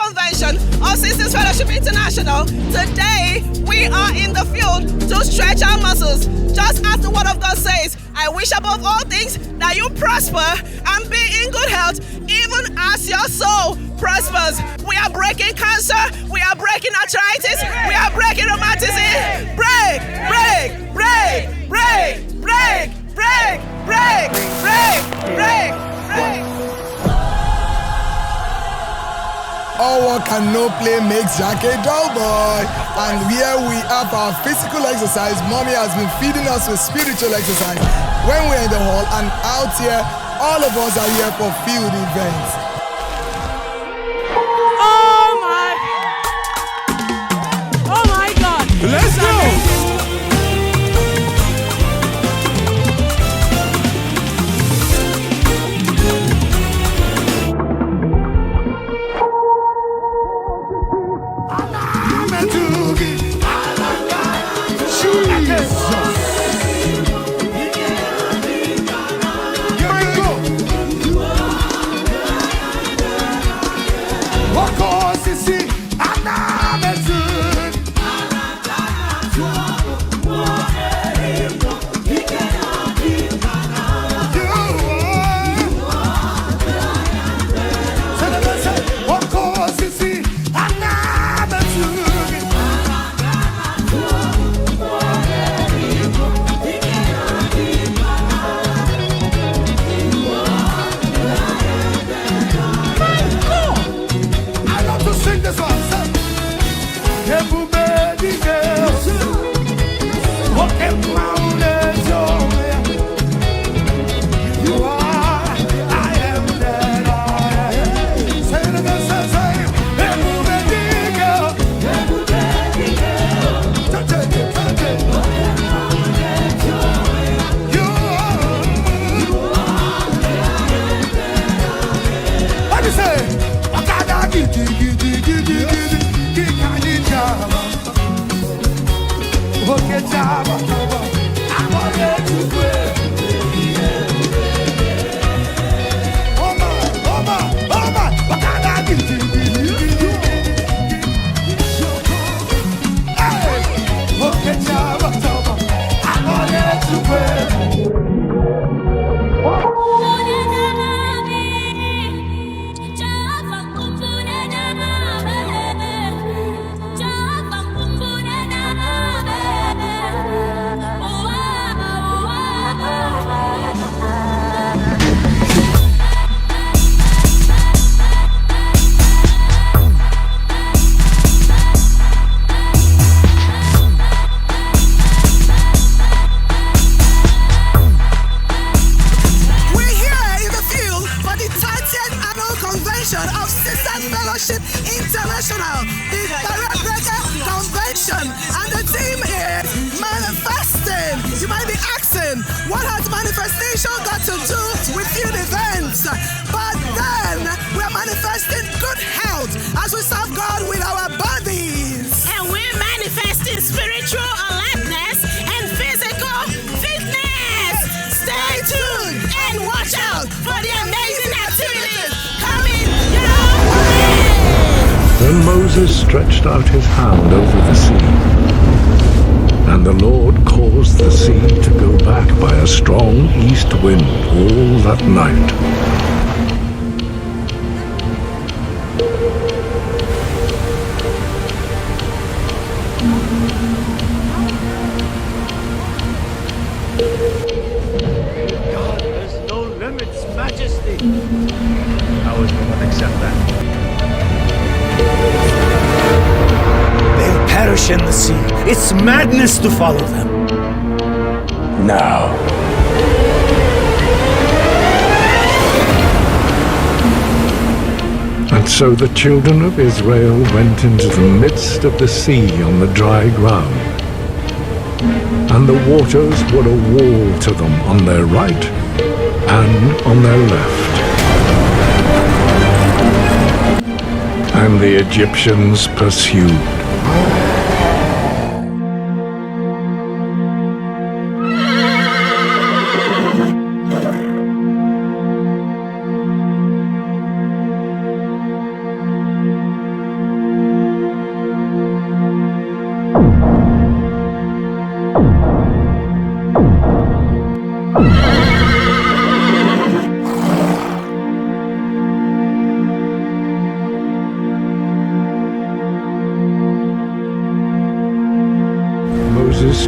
convention of Sisters Fellowship International, today we are in the field to stretch our muscles. Just as the word of God says, I wish above all things that you prosper and be in good health, even as your soul prospers. We are breaking cancer, we are breaking arthritis, we are breaking rheumatism. Break, break, break, break, break, break, break, break, break, break. All work and no play makes Jack a dull boy. And here we have our physical exercise. Mommy has been feeding us with spiritual exercise. When we're in the hall and out here, all of us are here for field events. Oh my God! Let's go! Of Sisters Fellowship International, the Director Convention, and the theme is manifesting. You might be asking, what has manifestation got to do with youth events? But then we're manifesting good health as we serve God with our bodies. And we're manifesting spiritual alertness and physical fitness. Stay tuned and watch out for the amazing activities coming your way. Then Moses stretched out his hand over the sea, and the Lord caused the sea to go back by a strong east wind all that night. God, there's no limits, Majesty. How is we not accept that? They'll perish in the sea. It's madness to follow them. Now. And so the children of Israel went into the midst of the sea on the dry ground, and the waters were a wall to them on their right and on their left. And the Egyptians pursued.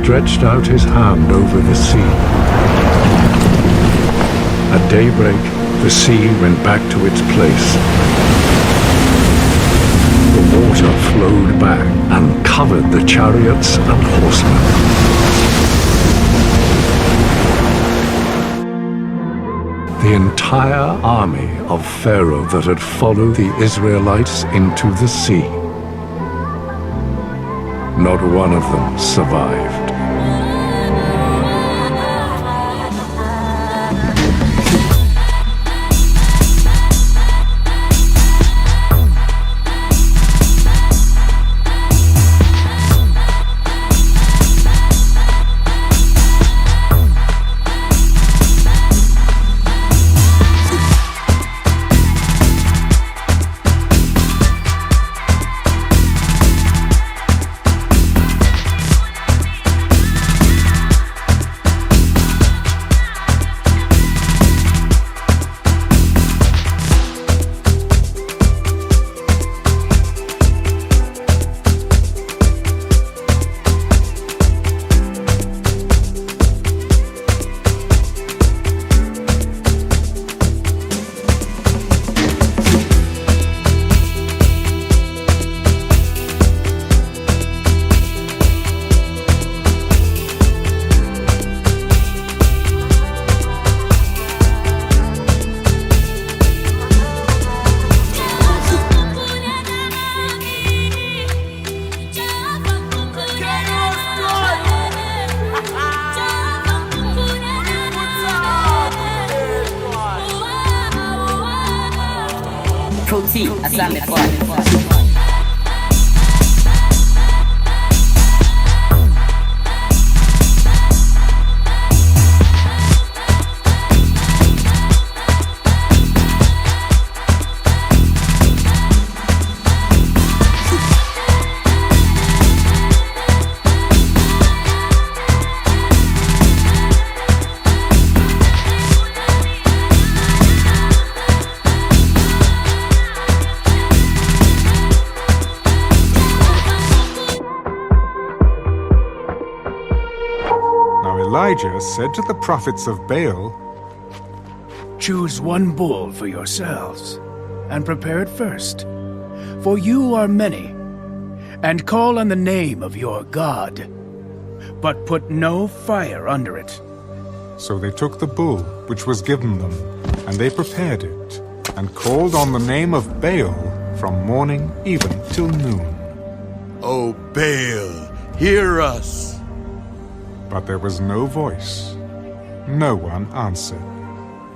stretched out his hand over the sea. At daybreak, the sea went back to its place. The water flowed back and covered the chariots and horsemen. The entire army of Pharaoh that had followed the Israelites into the sea. Not one of them survived. Elijah said to the prophets of Baal, "Choose one bull for yourselves, and prepare it first, for you are many, and call on the name of your God, but put no fire under it." So they took the bull which was given them, and they prepared it, and called on the name of Baal from morning even till noon. "O Baal, hear us!" But there was no voice. No one answered.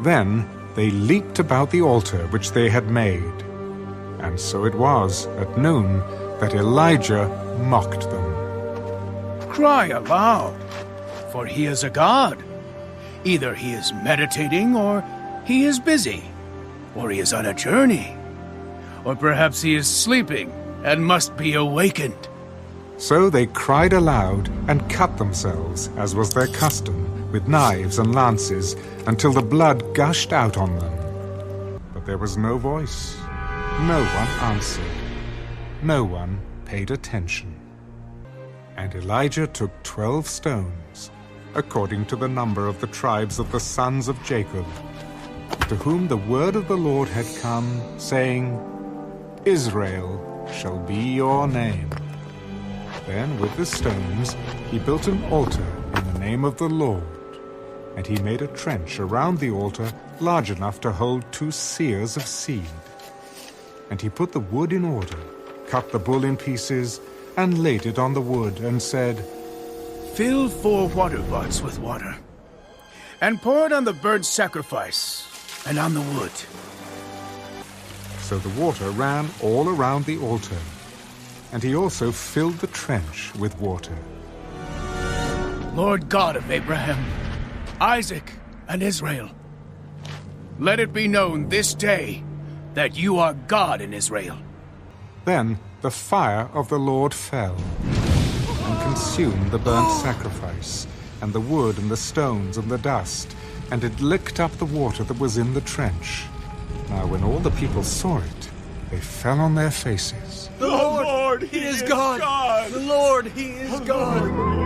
Then they leaped about the altar which they had made. And so it was at noon that Elijah mocked them. Cry aloud, for he is a god. Either he is meditating, or he is busy, or he is on a journey, or perhaps he is sleeping and must be awakened. So they cried aloud and cut themselves, as was their custom, with knives and lances, until the blood gushed out on them. But there was no voice. No one answered. No one paid attention. And Elijah took 12 stones, according to the number of the tribes of the sons of Jacob, to whom the word of the Lord had come, saying, "Israel shall be your name." Then with the stones he built an altar in the name of the Lord, and he made a trench around the altar large enough to hold 2 seahs of seed. And he put the wood in order, cut the bull in pieces, and laid it on the wood, and said, Fill 4 water pots with water, and pour it on the burnt sacrifice and on the wood. So the water ran all around the altar, and he also filled the trench with water. Lord God of Abraham, Isaac, and Israel, let it be known this day that you are God in Israel. Then the fire of the Lord fell and consumed the burnt sacrifice, and the wood and the stones and the dust, and it licked up the water that was in the trench. Now when all the people saw it, they fell on their faces. The Lord, He is God! The Lord, He is God!